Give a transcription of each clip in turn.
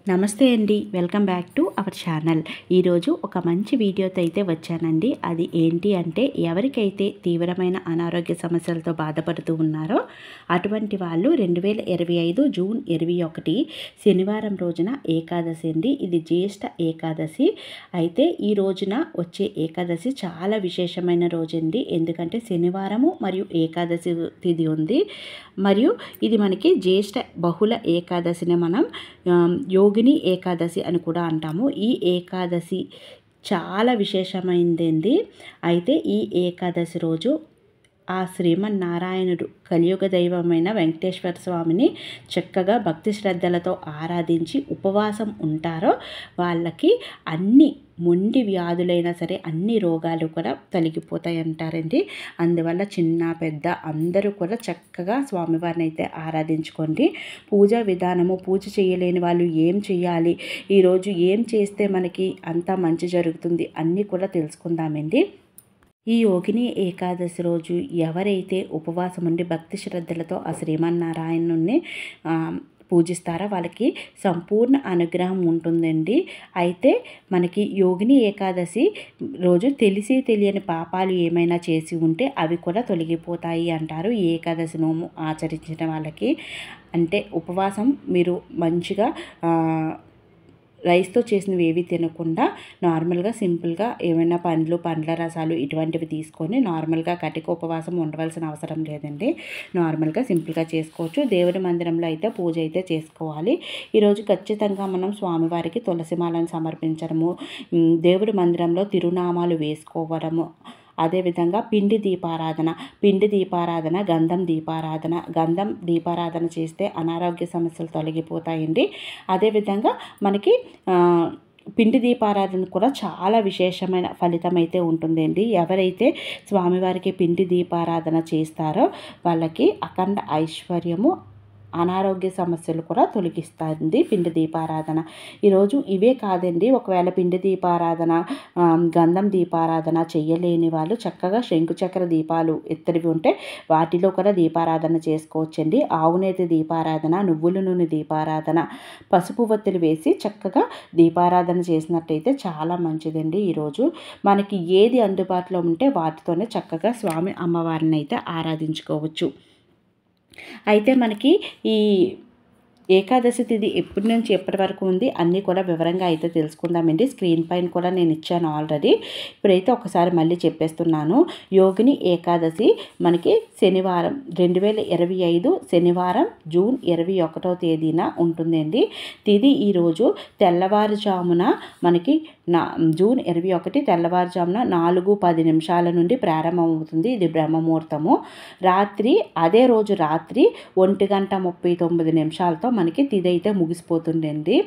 నమస్తే అండి, welcome back to our channel. ఈరోజు ఒక మంచి వీడియోతో అయితే వచ్చానండి. అది ఏంటి అంటే, ఎవరికైతే తీవ్రమైన అనారోగ్య సమస్యలతో బాధపడుతూ ఉన్నారో అటువంటి వాళ్ళు 2025 జూన్ 21 శనివారం రోజున ఏకాదశి అండి. ఇది జ్యేష్ఠ ఏకాదశి. అయితే ఈ రోజున వచ్చే ఏకాదశి చాలా విశేషమైన రోజండి. ఎందుకంటే శనివారము మరియు ఏకాదశి తిథి ఉంది. మరియు ఇది మనకి జ్యేష్ఠ బహుళ ఏకాదశిని మనం యోగిని ఏకాదశి అని కూడా అంటాము. ఈ ఏకాదశి చాలా విశేషమైనది. అయితే ఈ ఏకాదశి రోజు ఆ శ్రీమన్నారాయణుడు కలియుగ దైవమైన వెంకటేశ్వర స్వామిని చక్కగా భక్తి శ్రద్ధలతో ఆరాధించి ఉపవాసం ఉంటారో వాళ్ళకి అన్ని మొండి వ్యాధులైనా సరే అన్ని రోగాలు కూడా తొలగిపోతాయి అంటారండి. అందువల్ల చిన్న పెద్ద అందరూ కూడా చక్కగా స్వామివారిని అయితే ఆరాధించుకోండి. పూజా విధానము, పూజ చేయలేని వాళ్ళు ఏం చేయాలి, ఈరోజు ఏం చేస్తే మనకి అంతా మంచి జరుగుతుంది అన్నీ కూడా తెలుసుకుందామండి. ఈ యోగిని ఏకాదశి రోజు ఎవరైతే ఉపవాసం ఉండి భక్తి శ్రద్ధలతో ఆ శ్రీమన్నారాయణుని పూజిస్తారో వాళ్ళకి సంపూర్ణ అనుగ్రహం ఉంటుందండి. అయితే మనకి యోగిని ఏకాదశి రోజు తెలిసి తెలియని పాపాలు ఏమైనా చేసి ఉంటే అవి కూడా తొలగిపోతాయి అంటారు. ఈ ఏకాదశి నోము ఆచరించిన వాళ్ళకి. అంటే ఉపవాసం మీరు మంచిగా రైస్తో చేసినవి ఏవి తినకుండా నార్మల్గా సింపుల్గా ఏమైనా పండ్ల రసాలు ఇటువంటివి తీసుకొని నార్మల్గా కటిక ఉపవాసం ఉండవలసిన అవసరం లేదండి. నార్మల్గా సింపుల్గా చేసుకోవచ్చు. దేవుడి మందిరంలో అయితే పూజ అయితే చేసుకోవాలి. ఈరోజు ఖచ్చితంగా మనం స్వామివారికి తులసిమాలను సమర్పించడము, దేవుడి మందిరంలో తిరునామాలు వేసుకోవడము, అదేవిధంగా పిండి దీపారాధన, గంధం దీపారాధన చేస్తే అనారోగ్య సమస్యలు తొలగిపోతాయండి. అదేవిధంగా మనకి పిండి దీపారాధన కూడా చాలా విశేషమైన ఫలితం అయితే ఉంటుందండి. ఎవరైతే స్వామివారికి పిండి దీపారాధన చేస్తారో వాళ్ళకి అఖండ ఐశ్వర్యము, అనారోగ్య సమస్యలు కూడా తొలగిస్తుంది పిండి దీపారాధన. ఈరోజు ఇవే కాదండి, ఒకవేళ పిండి దీపారాధన, గంధం దీపారాధన చేయలేని వాళ్ళు చక్కగా శంకుచక్ర దీపాలు ఇత్తడివి ఉంటే వాటిలో కూడా దీపారాధన చేసుకోవచ్చండి. ఆవునేతి దీపారాధన, నువ్వుల నూనె దీపారాధన, పసుపు వత్తులు వేసి చక్కగా దీపారాధన చేసినట్టయితే చాలా మంచిదండి. ఈరోజు మనకి ఏది అందుబాటులో ఉంటే వాటితోనే చక్కగా స్వామి అమ్మవారిని అయితే ఆరాధించుకోవచ్చు. అయితే మనకి ఈ ఏకాదశి తిథి ఎప్పటి నుంచి ఎప్పటి వరకు ఉంది అన్నీ కూడా వివరంగా అయితే తెలుసుకుందామండి. స్క్రీన్ పైన కూడా నేను ఇచ్చాను ఆల్రెడీ. ఇప్పుడైతే ఒకసారి మళ్ళీ చెప్పేస్తున్నాను. యోగిని ఏకాదశి మనకి శనివారం 2025 శనివారం జూన్ 21వ తేదీన ఉంటుందండి. తిథి ఈరోజు తెల్లవారుజామున మనకి జూన్ 21 తెల్లవారుజామున 4:10 నుండి ప్రారంభమవుతుంది. ఇది బ్రహ్మముహూర్తము. అదే రోజు రాత్రి 1:39 మనకి తిథి అయితే ముగిసిపోతుందండి.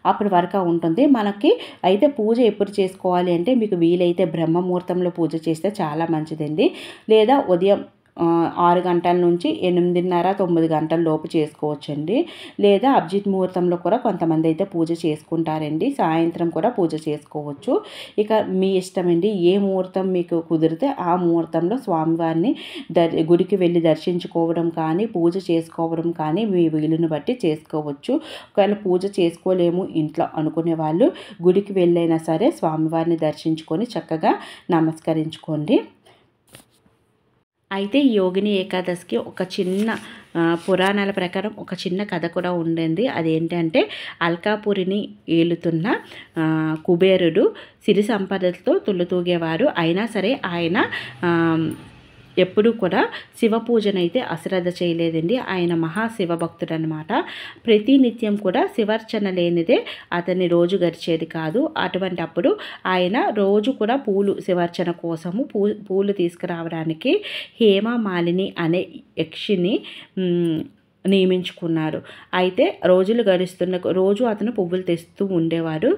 అప్పటి వరకు ఉంటుంది మనకి. అయితే పూజ ఎప్పుడు చేసుకోవాలి అంటే, మీకు వీలైతే బ్రహ్మముహూర్తంలో పూజ చేస్తే చాలా మంచిదండి. లేదా ఉదయం 6 గంటల నుంచి 8:30, 9 గంటల లోపు చేసుకోవచ్చండి. లేదా అభిజిత్ ముహూర్తంలో కూడా కొంతమంది అయితే పూజ చేసుకుంటారండి. సాయంత్రం కూడా పూజ చేసుకోవచ్చు. ఇక మీ ఇష్టమండి. ఏ ముహూర్తం మీకు కుదిరితే ఆ ముహూర్తంలో స్వామివారిని గుడికి వెళ్ళి దర్శించుకోవడం కానీ, పూజ చేసుకోవడం కానీ మీ వీలుని బట్టి చేసుకోవచ్చు. ఒకవేళ పూజ చేసుకోలేము ఇంట్లో అనుకునే వాళ్ళు గుడికి వెళ్ళైనా సరే స్వామివారిని దర్శించుకొని చక్కగా నమస్కరించుకోండి. అయితే ఈ యోగిని ఏకాదశికి ఒక చిన్న పురాణాల ప్రకారం ఒక చిన్న కథ కూడా ఉండింది. అదేంటంటే, అల్కాపురిని ఏలుతున్న కుబేరుడు సిరి సంపదలతో తుల్లుతూగేవారు. అయినా సరే ఆయన ఎప్పుడూ కూడా శివ పూజనైతే అశ్రద్ధ చేయలేదండి. ఆయన మహాశివభక్తుడు అనమాట. ప్రతి నిత్యం కూడా శివర్చన లేనిదే అతని రోజు గడిచేది కాదు. అటువంటి అప్పుడు ఆయన రోజు కూడా శివర్చన కోసము పూలు తీసుకురావడానికి హేమమాలిని అనే యక్షిని నియమించుకున్నారు. అయితే రోజులు గడుస్తున్న రోజు అతను పువ్వులు తెస్తూ ఉండేవాడు.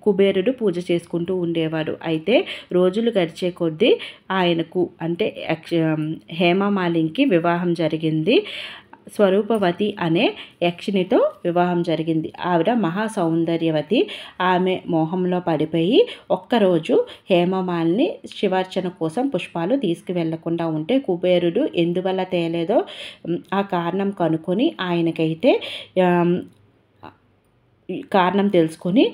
కుబేరుడు పూజ చేసుకుంటూ ఉండేవాడు. అయితే రోజులు గడిచే కొద్దీ ఆయనకు అంటే హేమమాలినికి వివాహం జరిగింది. స్వరూపవతి అనే యక్షినితో వివాహం జరిగింది. ఆవిడ మహా సౌందర్యవతి. ఆమె మోహంలో పడిపోయి ఒక్కరోజు హేమమాలిని శివార్చన కోసం పుష్పాలు తీసుకువెళ్లకుండా ఉంటే కుబేరుడు ఎందువల్ల తేలేదో ఆ కారణం కనుక్కొని ఆయనకైతే కారణం తెలుసుకొని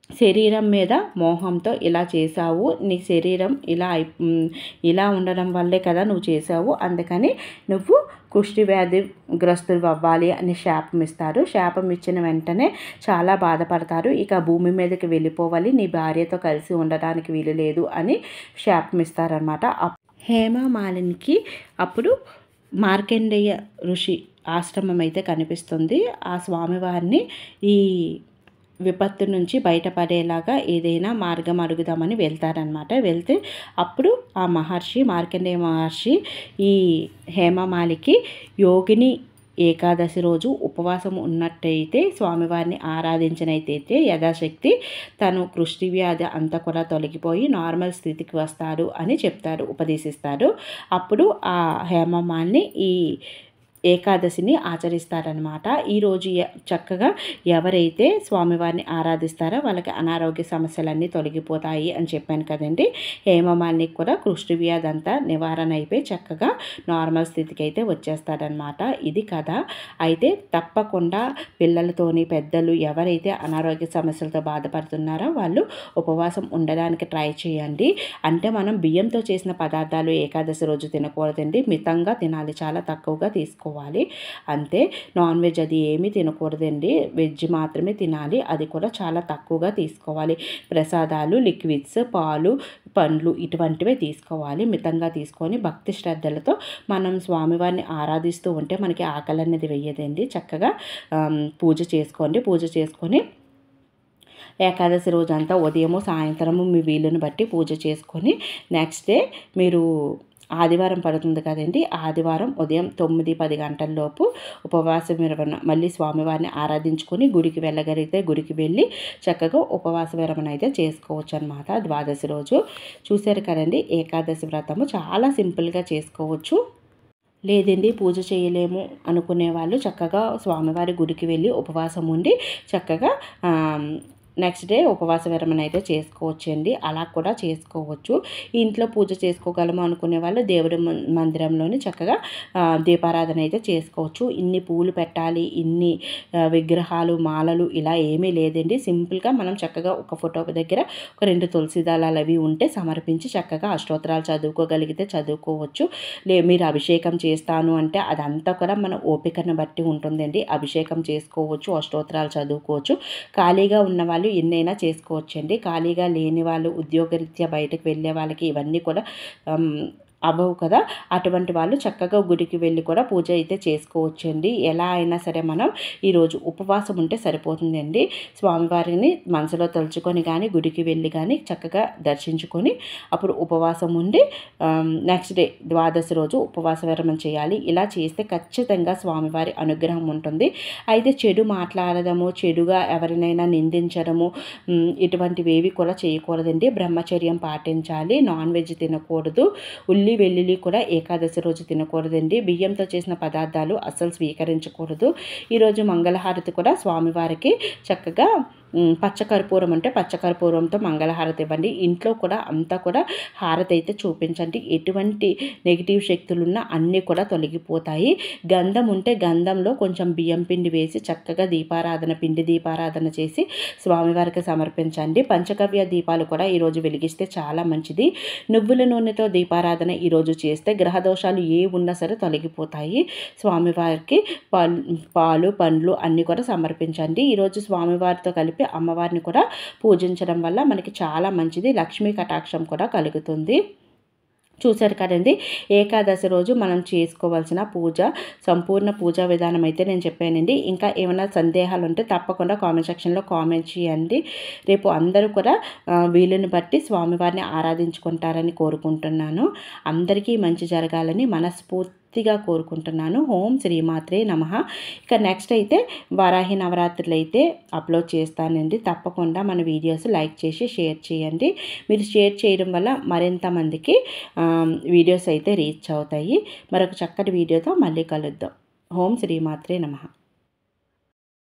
శరీరం మీద మోహంతో ఇలా చేశావు, నీ శరీరం ఇలా ఉండడం వల్లే కదా నువ్వు చేశావు, అందుకని నువ్వు కుష్టి వ్యాధి గ్రస్తులు అవ్వాలి అని శాపం ఇస్తారు. శాపం ఇచ్చిన వెంటనే చాలా బాధపడతారు. ఇక భూమి మీదకి వెళ్ళిపోవాలి, నీ భార్యతో కలిసి ఉండడానికి వీలు లేదు అని శాపం ఇస్తారనమాట. హేమమాలినికి అప్పుడు మార్కండేయ ఋషి ఆశ్రమం అయితే కనిపిస్తుంది. ఆ స్వామివారిని ఈ విపత్తు నుంచి బయటపడేలాగా ఏదైనా మార్గం అడుగుదామని వెళ్తారనమాట. వెళ్తే అప్పుడు ఆ మార్కండేయ మహర్షి ఈ హేమమాలికి యోగిని ఏకాదశి రోజు ఉపవాసం ఉన్నట్టయితే, స్వామివారిని ఆరాధించినట్టయితే యథాశక్తి తను కుష్టి వ్యాధి అంతా కూడా తొలగిపోయి నార్మల్ స్థితికి వస్తాడు అని చెప్తారు, ఉపదేశిస్తారు. అప్పుడు ఆ హేమమాలిని ఈ ఏకాదశిని ఆచరిస్తారనమాట. ఈరోజు చక్కగా ఎవరైతే స్వామివారిని ఆరాధిస్తారో వాళ్ళకి అనారోగ్య సమస్యలన్నీ తొలగిపోతాయి అని చెప్పాను కదండి. హేమమాలినికి కూడా కుష్టి వ్యాధి అంతా నివారణ అయిపోయి చక్కగా నార్మల్ స్థితికి అయితే వచ్చేస్తారనమాట. ఇది కథ. అయితే తప్పకుండా పిల్లలతోని పెద్దలు ఎవరైతే అనారోగ్య సమస్యలతో బాధపడుతున్నారో వాళ్ళు ఉపవాసం ఉండడానికి ట్రై చేయండి. అంటే మనం బియ్యంతో చేసిన పదార్థాలు ఏకాదశి రోజు తినకూడదండి, మితంగా తినాలి, చాలా తక్కువగా తీసుకోవాలి అంతే. నాన్ వెజ్ అది ఏమీ తినకూడదండి, వెజ్ మాత్రమే తినాలి, అది కూడా చాలా తక్కువగా తీసుకోవాలి. ప్రసాదాలు, లిక్విడ్స్, పాలు, పండ్లు ఇటువంటివే తీసుకోవాలి. మితంగా తీసుకొని భక్తి శ్రద్ధలతో మనం స్వామివారిని ఆరాధిస్తూ ఉంటే మనకి ఆకలి అనేది వెయ్యదండి. చక్కగా పూజ చేసుకోండి. పూజ చేసుకొని ఏకాదశి రోజంతా ఉదయము సాయంత్రము మీ వీలుని బట్టి పూజ చేసుకొని నెక్స్ట్ డే మీరు ఆదివారం పడుతుంది కదండి, ఆదివారం ఉదయం 9-10 గంటల్లోపు ఉపవాస విరమణ మళ్ళీ స్వామివారిని ఆరాధించుకొని గుడికి వెళ్ళగలిగితే గుడికి వెళ్ళి చక్కగా ఉపవాస విరమణ అయితే చేసుకోవచ్చు అనమాట. ద్వాదశి రోజు చూశారు కదండి, ఏకాదశి వ్రతము చాలా సింపుల్గా చేసుకోవచ్చు. లేదండి పూజ చేయలేము అనుకునే వాళ్ళు చక్కగా స్వామివారి గుడికి వెళ్ళి ఉపవాసం ఉండి చక్కగా నెక్స్ట్ డే ఉపవాస విరమణ అయితే చేసుకోవచ్చండి. అలా కూడా చేసుకోవచ్చు. ఇంట్లో పూజ చేసుకోగలము అనుకునే వాళ్ళు దేవుడి మందిరంలోని చక్కగా దీపారాధన అయితే చేసుకోవచ్చు. ఇన్ని పూలు పెట్టాలి, ఇన్ని విగ్రహాలు, మాలలు ఇలా ఏమీ లేదండి. సింపుల్గా మనం చక్కగా ఒక ఫోటో దగ్గర ఒక 2 తులసి దళాలు అవి ఉంటే సమర్పించి చక్కగా అష్టోత్తరాలు చదువుకోగలిగితే చదువుకోవచ్చు. మీరు అభిషేకం చేస్తాను అంటే అదంతా కూడా మన ఓపికను బట్టి ఉంటుందండి. అభిషేకం చేసుకోవచ్చు, అష్టోత్తరాలు చదువుకోవచ్చు. ఖాళీగా ఉన్న వాళ్ళు ఎన్నైనా చేసుకోవచ్చండి. ఖాళీగా లేని వాళ్ళు, ఉద్యోగరీత్యా బయటకు వెళ్ళే వాళ్ళకి ఇవన్నీ కూడా అవ్వవు కదా, అటువంటి వాళ్ళు చక్కగా గుడికి వెళ్ళి కూడా పూజ అయితే చేసుకోవచ్చండి. ఎలా అయినా సరే మనం ఈరోజు ఉపవాసం ఉంటే సరిపోతుందండి. స్వామివారిని మనసులో తలుచుకొని కానీ గుడికి వెళ్ళి కానీ చక్కగా దర్శించుకొని అప్పుడు ఉపవాసం ఉండి నెక్స్ట్ డే ద్వాదశి రోజు ఉపవాస విరమణ చేయాలి. ఇలా చేస్తే ఖచ్చితంగా స్వామివారి అనుగ్రహం ఉంటుంది. అయితే చెడు మాట్లాడడము, చెడుగా ఎవరినైనా నిందించడము ఇటువంటివి ఏవి కూడా చేయకూడదండి. బ్రహ్మచర్యం పాటించాలి. నాన్ వెజ్ తినకూడదు. వెల్లుల్లి కూడా ఏకాదశి రోజు తినకూడదండి. బియ్యంతో చేసిన పదార్థాలు అస్సలు స్వీకరించకూడదు. ఈరోజు మంగళహారతి కూడా స్వామివారికి చక్కగా పచ్చకర్పూరం అంటే పచ్చకర్పూరంతో మంగళహారతి ఇవ్వండి. ఇంట్లో కూడా అంతా కూడా హారతి అయితే చూపించండి. ఎటువంటి నెగిటివ్ శక్తులున్నా అన్నీ కూడా తొలగిపోతాయి. గంధం ఉంటే గంధంలో కొంచెం బియ్యం పిండి వేసి చక్కగా దీపారాధన, పిండి దీపారాధన చేసి స్వామివారికి సమర్పించండి. పంచగవ్య దీపాలు కూడా ఈరోజు వెలిగిస్తే చాలా మంచిది. నువ్వుల నూనెతో దీపారాధన ఈరోజు చేస్తే గ్రహదోషాలు ఏ ఉన్నా సరే తొలగిపోతాయి. స్వామివారికి పాలు, పండ్లు అన్నీ కూడా సమర్పించండి. ఈరోజు స్వామివారితో కలిపి అమ్మవారిని కూడా పూజించడం వల్ల మనకి చాలా మంచిది. లక్ష్మీ కటాక్షం కూడా కలుగుతుంది. చూశారు కదండి, ఏకాదశి రోజు మనం చేసుకోవాల్సిన పూజ సంపూర్ణ పూజా విధానం అయితే నేను చెప్పానండి. ఇంకా ఏమైనా సందేహాలు ఉంటే తప్పకుండా కామెంట్ సెక్షన్లో కామెంట్ చేయండి. రేపు అందరూ కూడా వీలుని బట్టి స్వామివారిని ఆరాధించుకుంటారని కోరుకుంటున్నాను. అందరికీ మంచి జరగాలని మనస్ఫూర్తిగా కోరుకుంటున్నాను. ఓం శ్రీమాత్రే నమః. ఇక నెక్స్ట్ అయితే వారాహి నవరాత్రులు అయితే అప్లోడ్ చేస్తానండి. తప్పకుండా మన వీడియోస్ లైక్ చేసి షేర్ చేయండి. మీరు షేర్ చేయడం వల్ల మరింత మందికి వీడియోస్ అయితే రీచ్ అవుతాయి. మరొక చక్కటి వీడియోతో మళ్ళీ కలుద్దాం. ఓం శ్రీమాత్రే నమః.